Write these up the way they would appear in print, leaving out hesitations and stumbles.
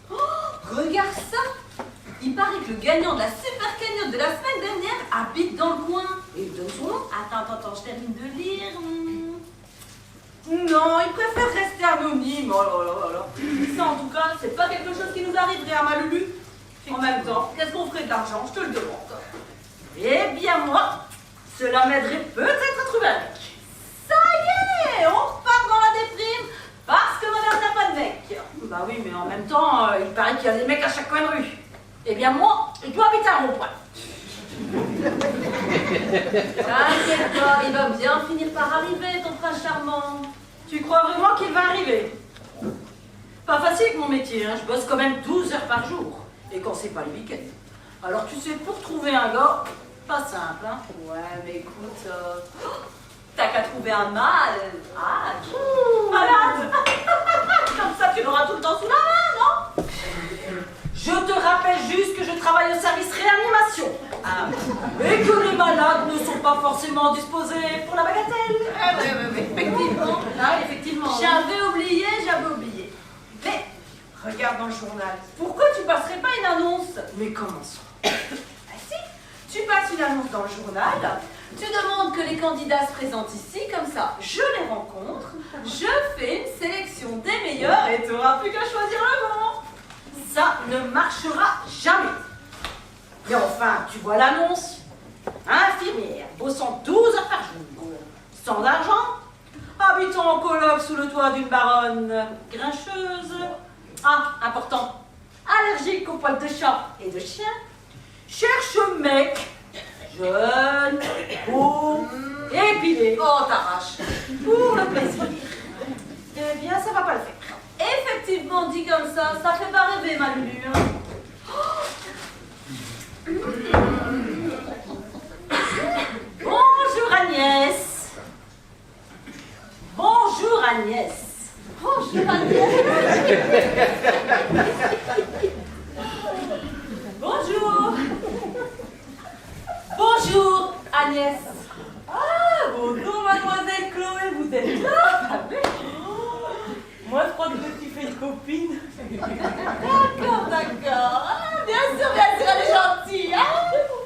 Oh, regarde ça! Il paraît que le gagnant de la super cagnotte de la semaine dernière habite dans le coin. Et il donne son nom. Attends, je termine de lire. Non, il préfère rester anonyme. Oh là là. Ça, en tout cas, c'est pas quelque chose qui nous arriverait à ma Lulu. En même temps, qu'est-ce qu'on ferait de l'argent? Je te le demande. Eh bien, moi, cela m'aiderait peut-être à trouver un mec. Ça y est, on repart dans la déprime parce que madame n'a pas de mec. Bah oui, mais en même temps, il paraît qu'il y a des mecs à chaque coin de rue. Eh bien, moi, je dois habiter à Rond-Point. T'inquiète pas, il va bien finir par arriver, ton prince charmant. Tu crois vraiment qu'il va arriver? Pas facile avec mon métier, hein. Je bosse quand même 12 heures par jour. Et quand c'est pas le week-end. Alors tu sais, pour trouver un gars, pas simple, hein. Ouais, mais écoute, t'as qu'à trouver un mâle. Ah, malade. Comme ça, tu l'auras tout le temps sous la main, non? Je te rappelle juste que je travaille au service réanimation. Ah. Et que les malades ne sont pas forcément disposés pour la bagatelle. Oui, effectivement. Ah, effectivement. J'avais oublié. Mais, regarde dans le journal. Pourquoi tu passerais pas une annonce? Mais comment ça? Ah si, tu passes une annonce dans le journal, tu demandes que les candidats se présentent ici, comme ça, je les rencontre, je fais une sélection des meilleurs et tu n'auras plus qu'à choisir le bon. Ça ne marchera jamais. Et enfin, tu vois l'annonce. Infirmière, bossant 12 heures par jour, sans argent, habitant en coloc sous le toit d'une baronne grincheuse. Ah, important, allergique aux poils de chat et de chien. Cherche un mec, jeune, beau, épilé. Oh, t'arraches. Pour le plaisir. Eh bien, ça va pas le faire. Effectivement, dit comme ça fait pas rêver, ma Lulu. Bonjour Agnès. Bonjour Agnès. Bonjour Agnès. Bonjour. Bonjour Agnès. Ah, bonjour mademoiselle Chloé, vous êtes là? Moi, je crois que je suis fait une copine. D'accord. Ah, bien sûr, elle est gentille. Hein?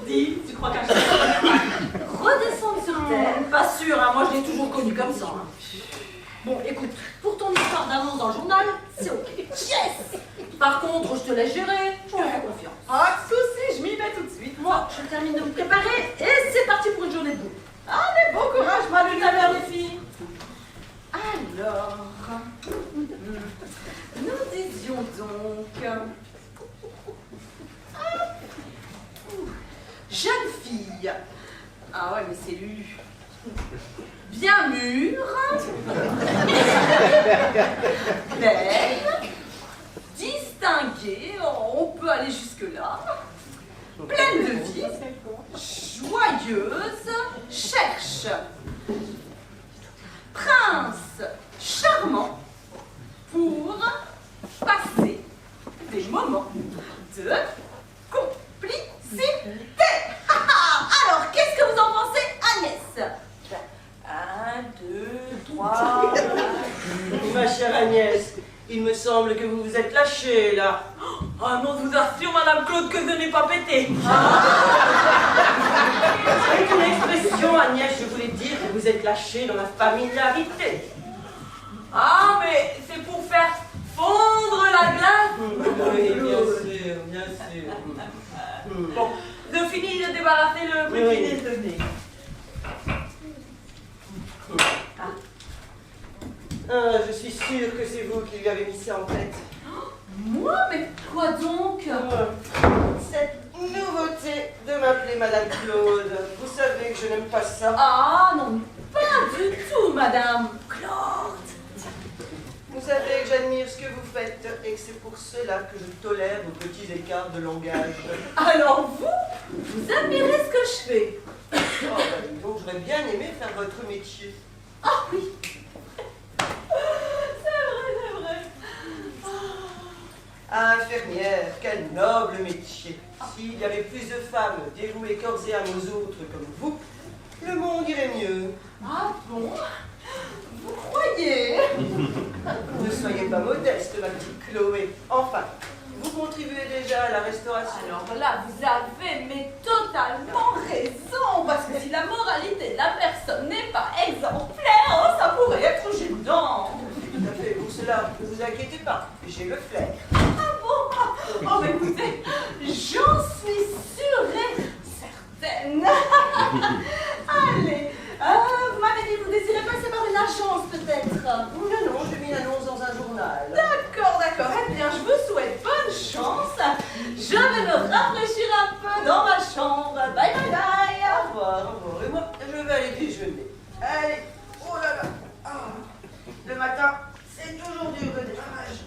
Dis, tu crois qu'un redescendre sur terre? Pas sûr, hein, moi je l'ai toujours connue comme ça. Hein. Bon, écoute, pour ton histoire d'annonce dans le journal, c'est ok. Yes! Par contre, je te laisse gérer, je te fais confiance. Ah, de soucis, je m'y mets tout de suite. Moi, je termine de me préparer et c'est parti pour une journée de boulot. Allez, bon courage, ma Lulu, les filles. Alors, nous disions donc, jeune fille, ah ouais mais c'est Lulu, bien mûre, belle, distinguée, on peut aller jusque là, pleine de vie, joyeuse, cherche, prince charmant pour passer des moments de complicité. Alors, qu'est-ce que vous en pensez, Agnès? 1, 2, 3... Ma chère Agnès, il me semble que vous vous êtes lâchée, là. Ah non, je vous assure, Madame Claude, que je n'ai pas pété. Avec une expression, Agnès, je voulais dire que vous êtes lâchée dans la familiarité. Ah, mais c'est pour faire fondre la glace. Oui, bien sûr. Bon, je finis de débarrasser le petit déjeuner. Ah, je suis sûre que c'est vous qui lui avez mis ça en tête. Moi? Mais quoi donc? Cette nouveauté de m'appeler Madame Claude. Vous savez que je n'aime pas ça. Ah non, pas du tout, Madame Claude. Vous savez que j'admire ce que vous faites et que c'est pour cela que je tolère vos petits écarts de langage. Alors vous admirez ce que je fais? Oh, bah, dis donc, j'aurais bien aimé faire votre métier. Ah oui. C'est vrai. Ah, infirmière, quel noble métier. S'il y avait plus de femmes dévouées corps et âme aux autres comme vous, le monde irait mieux. Ah bon? Vous croyez? pas modeste, ma petite Chloé. Enfin, vous contribuez déjà à la restauration. Alors là, vous avez mais totalement raison, parce que si la moralité de la personne n'est pas exemplaire, ça pourrait être gênant. Tout à fait, pour cela, ne vous inquiétez pas, j'ai le flair. Ah bon? Oh, mais écoutez, j'en suis sûre et certaine. Allez, vous m'avez dit que vous désirez passer par une agence, peut-être? Non, j'ai mis l'annonce dans un journal. D'accord, d'accord. Eh bien, je vous souhaite bonne chance. Je vais me rafraîchir un peu dans ma chambre. Bye, bye, bye. Au revoir, au revoir. Et moi, je vais aller déjeuner. Allez, oh là là. Ah, le matin, c'est toujours dur le démarrage.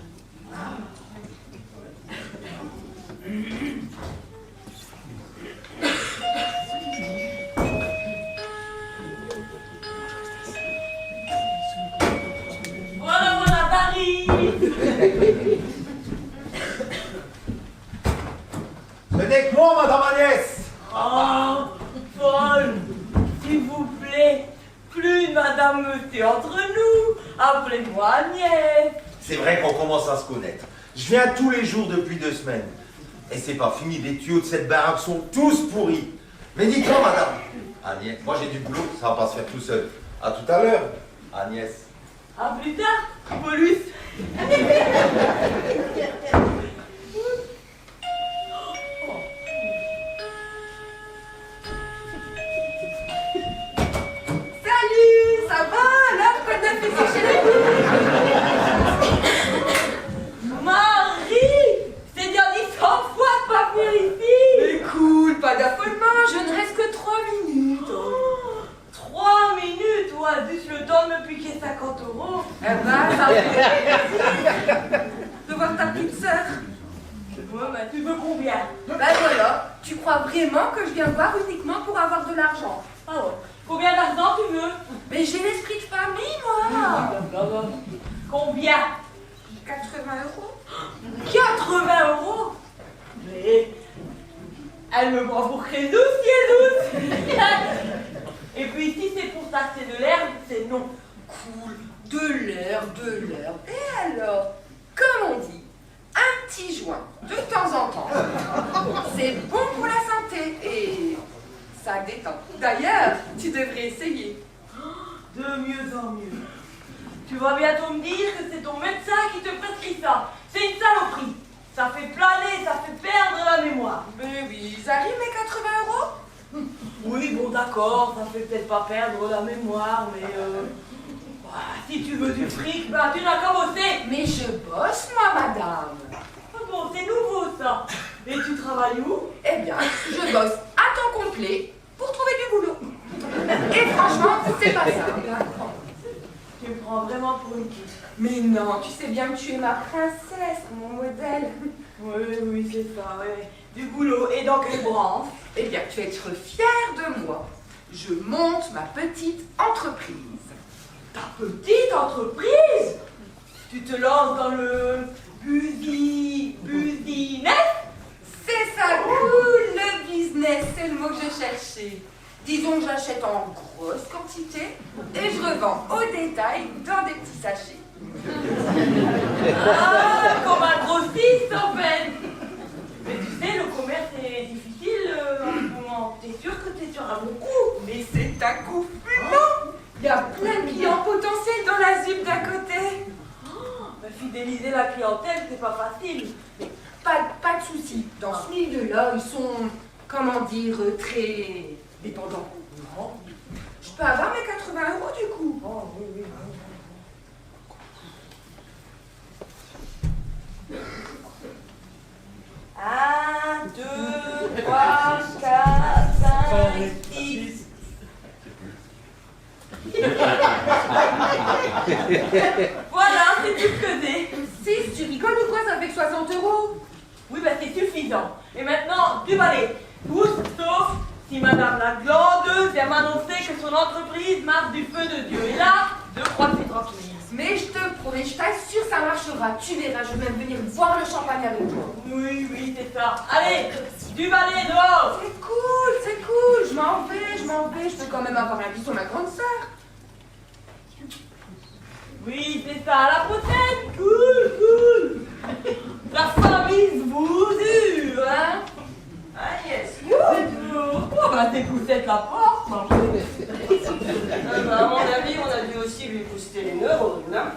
Voilà, voilà, Paris. Venez que moi, Madame Agnès. Oh, Paul, s'il vous plaît, plus de Madame Monsieur entre nous. Appelez-moi Agnès. C'est vrai qu'on commence à se connaître. Je viens tous les jours depuis 2 semaines. Et c'est pas fini, les tuyaux de cette baraque sont tous pourris. Mais dites-moi, Madame Agnès, moi j'ai du boulot, ça va pas se faire tout seul. À tout à l'heure, Agnès. À plus tard, Paulus. Salut, ça va? Là, quoi de neuf ici chez les Marie, je t'ai déjà dit 100 fois de pas venir ici. Écoute, pas d'affolement, je ne reste que 3 minutes. 3 minutes, ouais, juste le temps de me piquer 50 €. Eh ben, ça me fait plaisir de voir ta petite sœur. Ouais, mais tu veux combien? Ben voilà, tu crois vraiment que je viens voir uniquement pour avoir de l'argent? Ah ouais. Combien d'argent tu veux? Mais j'ai l'esprit de famille, moi. Combien? 80 €. 80 €. Mais elle me prend pour crédit douce, douce. Et puis si c'est pour t'acheter de l'herbe, c'est non. Cool, de l'herbe, de l'herbe. Et alors, comme on dit, un petit joint de temps en temps, c'est bon pour la santé et ça détend. D'ailleurs, tu devrais essayer. De mieux en mieux. Tu vas bientôt me dire que c'est ton médecin qui te prescrit ça. C'est une saloperie. Ça fait planer, ça fait perdre la mémoire. Mais oui, ils arrivent mes 80 €. Oui, bon d'accord, ça fait peut-être pas perdre la mémoire, mais si tu veux du fric, ben tu n'as qu'à bosser. Mais je bosse, moi, madame. Ah bon, c'est nouveau ça. Et tu travailles où? Eh bien, je bosse à temps complet pour trouver du boulot. Et franchement, c'est pas simple. Tu me prends vraiment pour une quiche. Mais non, tu sais bien que tu es ma princesse, mon modèle. Oui, c'est ça, oui. Du boulot, et dans quelle branche? Eh bien, tu vas être fière de moi. Je monte ma petite entreprise. Ta petite entreprise? Tu te lances dans le business? C'est ça, cool, le business, c'est le mot que je cherchais. Disons que j'achète en grosse quantité et je revends au détail dans des petits sachets. Ah, comme un grossiste en fait. Mais tu sais, le commerce est difficile en ce moment. T'es sûr que t'es sur un bon coup? Mais c'est un coup fumant. Il y a plein de clients potentiels dans la ZUP d'à côté. Bah, fidéliser la clientèle, c'est pas facile. Mais pas de souci. Dans ce milieu-là, ils sont, comment dire, très dépendants. Non. Je peux avoir mes 80 € du coup. Oh, oui. 1, 2, 3, 4, 5, 6. Voilà, c'est tout ce que j'ai. 6, tu rigoles ou quoi? Ça fait que 60 €. Oui, ben c'est suffisant. Et maintenant, du balai. Tous, sauf si Madame la Glandeuse vient m'annoncer que son entreprise marche du feu de Dieu. Et là, je crois que c'est tranquille. Mais je te promets, je t'assure, ça marchera. Tu verras, je vais même venir boire le champagne avec toi. Oui, c'est ça. Allez, du balai dehors. C'est cool. Je m'en vais. Je peux quand même avoir un bisou sur ma grande sœur. Oui, c'est ça. À la prochaine. Cool. qu'on a t'épousé de la porte. Bah, à mon avis, on a dû aussi lui booster les neurones. Hein.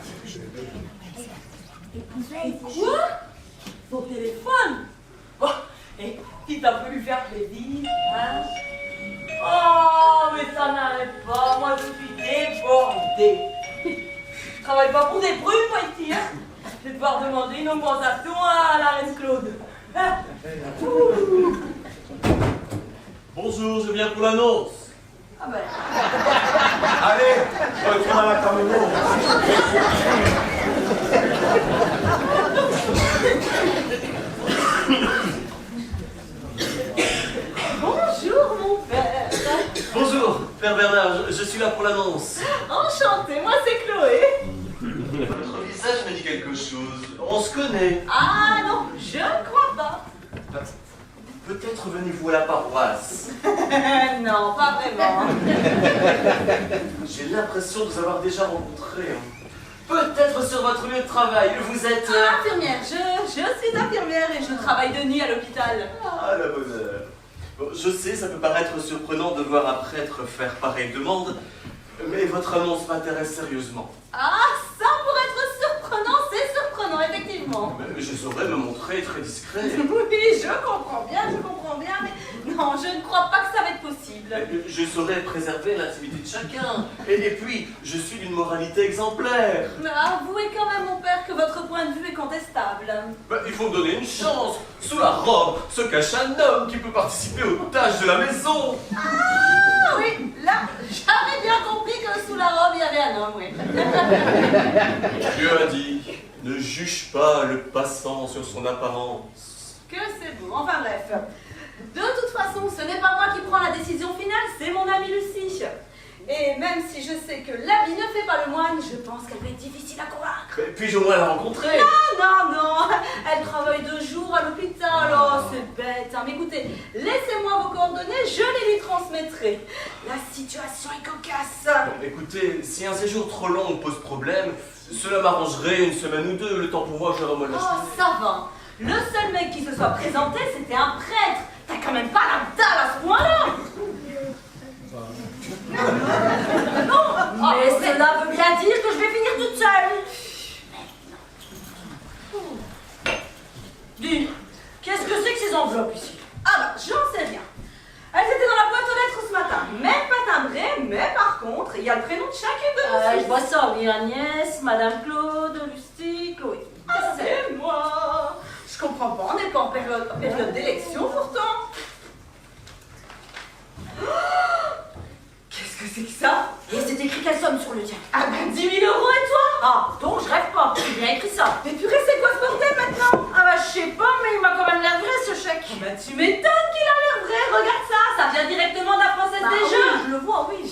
Quoi? Son téléphone? Bon, et si t'as pu lui faire plaisir, hein? Oh, mais ça n'arrête pas, moi je suis débordée. Je travaille pas pour des prunes, moi, ici, hein? Je vais devoir demander une augmentation à la reine Claude. Hein? Bonjour, je viens pour l'annonce. Ah ben... Allez, retourne à la camion. Bonjour, mon père. Bonjour, Père Bernard, je suis là pour l'annonce. Enchantée, moi c'est Chloé. Votre visage me dit quelque chose. On se connaît. Ah non, je ne crois pas. Peut-être venez-vous à la paroisse. Non, pas vraiment. J'ai l'impression de vous avoir déjà rencontré. Peut-être sur votre lieu de travail. Vous êtes... Infirmière, je suis infirmière et je travaille de nuit à l'hôpital. Ah, la bonne heure. Bon, je sais, ça peut paraître surprenant de voir un prêtre faire pareille demande, mais votre annonce m'intéresse sérieusement. Ah, ça pour être surprenant, c'est surprenant, effectivement. Mais je saurais me montrer très discret. Oui, je comprends bien, mais non, je ne crois pas que ça va être possible. Je saurais préserver l'intimité de chacun. Et puis, je suis d'une moralité exemplaire. Mais avouez quand même, mon père, que votre point de vue est contestable. Il faut me donner une chance. Sous la robe se cache un homme qui peut participer aux tâches de la maison. Ah oui, là, j'avais bien compris que sous la robe, il y avait un homme, oui. Dieu a dit, ne juge pas le passant sur son apparence. Que c'est beau, enfin bref. De toute façon, ce n'est pas moi qui prends la décision finale, c'est mon amie Lucie. Et même si je sais que l'habit ne fait pas le moine, je pense qu'elle va être difficile à convaincre. Puis-je au moins la rencontrer? Non, elle travaille 2 jours à l'hôpital, oh c'est bête. Hein. Mais écoutez, laissez-moi vos coordonnées, je les lui transmettrai. La situation est cocasse. Bon, écoutez, si un séjour trop long me pose problème, cela m'arrangerait 1 semaine ou 2, le temps pour moi que je remonte la Oh, cheminée. ça va. Le seul mec qui se soit présenté, c'était un prêtre. T'as quand même pas la dalle à ce point-là. Mais cela veut bien dire que je vais finir toute seule. Dis, qu'est-ce que c'est que ces enveloppes ici? Ah bah, j'en sais rien. Elles étaient dans la boîte aux lettres ce matin. Même pas timbrées, mais par contre, il y a le prénom de chacune de nos Je fils. vois ça, oui, Agnès, Madame Claude, Lucie, Chloé. Ah, c'est moi. Je comprends pas, on n'est pas en période d'élection pourtant. Qu'est-ce que c'est que ça? Et c'est écrit quelle somme sur le tien? Ah ben 10 000 € et toi? Ah, donc je rêve pas, j'ai bien écrit ça. Mais purée, c'est quoi ce bordel maintenant? Ah bah je sais pas, mais il m'a quand même l'air vrai ce chèque. Ah bah tu m'étonnes qu'il a l'air vrai, regarde ça, ça vient directement de la Française Bah des oui, Jeux. je le vois, oui.